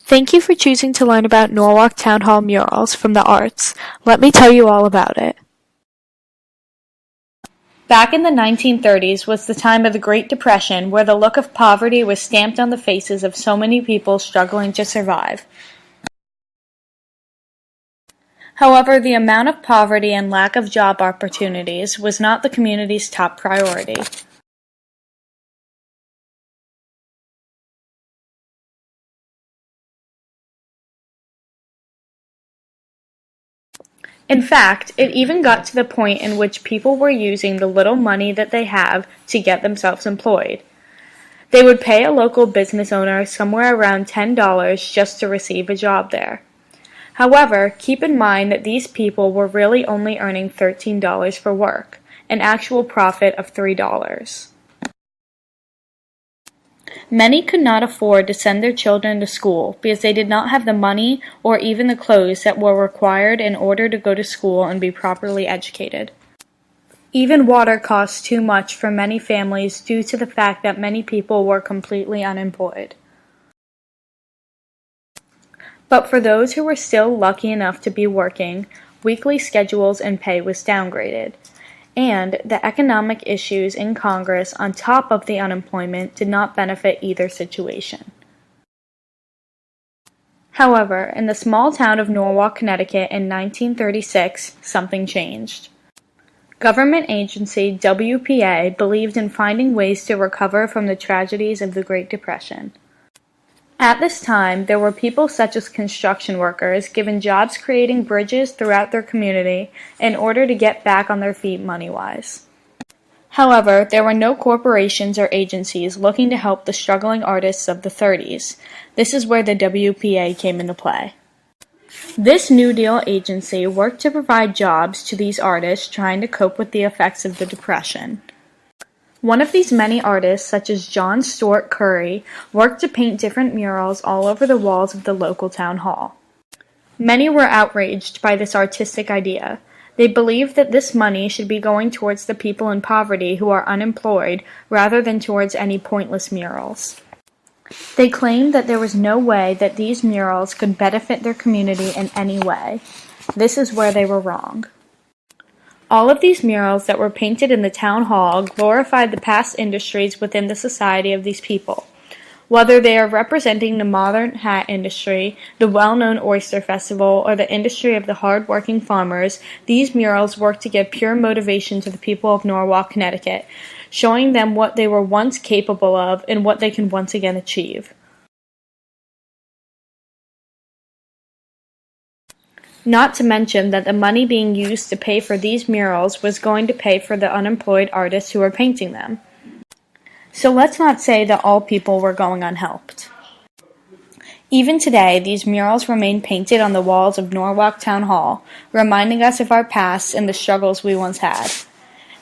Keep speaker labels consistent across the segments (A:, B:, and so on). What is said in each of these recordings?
A: Thank you for choosing to learn about Norwalk Town Hall murals from the arts. Let me tell you all about it. Back in the 1930s was the time of the Great Depression, where the look of poverty was stamped on the faces of so many people struggling to survive. However, the amount of poverty and lack of job opportunities was not the community's top priority. In fact, it even got to the point in which people were using the little money that they have to get themselves employed. They would pay a local business owner somewhere around $10 just to receive a job there. However, keep in mind that these people were really only earning $13 for work, an actual profit of $3. Many could not afford to send their children to school because they did not have the money or even the clothes that were required in order to go to school and be properly educated. Even water costs too much for many families due to the fact that many people were completely unemployed. But for those who were still lucky enough to be working, weekly schedules and pay was downgraded. And the economic issues in Congress on top of the unemployment did not benefit either situation. However, in the small town of Norwalk, Connecticut in 1936, something changed. Government agency WPA believed in finding ways to recover from the tragedies of the Great Depression. At this time, there were people such as construction workers given jobs creating bridges throughout their community in order to get back on their feet money-wise. However, there were no corporations or agencies looking to help the struggling artists of the 30s. This is where the WPA came into play. This New Deal agency worked to provide jobs to these artists trying to cope with the effects of the Depression. One of these many artists, such as John Stuart Curry, worked to paint different murals all over the walls of the local town hall. Many were outraged by this artistic idea. They believed that this money should be going towards the people in poverty who are unemployed rather than towards any pointless murals. They claimed that there was no way that these murals could benefit their community in any way. This is where they were wrong. All of these murals that were painted in the town hall glorified the past industries within the society of these people. Whether they are representing the modern hat industry, the well-known oyster festival, or the industry of the hard-working farmers, these murals work to give pure motivation to the people of Norwalk, Connecticut, showing them what they were once capable of and what they can once again achieve. Not to mention that the money being used to pay for these murals was going to pay for the unemployed artists who were painting them. So let's not say that all people were going unhelped. Even today, these murals remain painted on the walls of Norwalk Town Hall, reminding us of our past and the struggles we once had.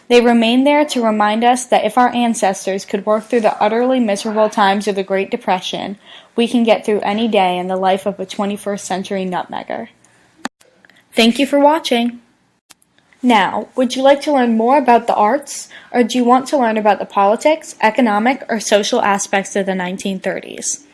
A: They remain there to remind us that if our ancestors could work through the utterly miserable times of the Great Depression, we can get through any day in the life of a 21st century nutmegger. Thank you for watching. Now, would you like to learn more about the arts, or do you want to learn about the politics, economic, or social aspects of the 1930s?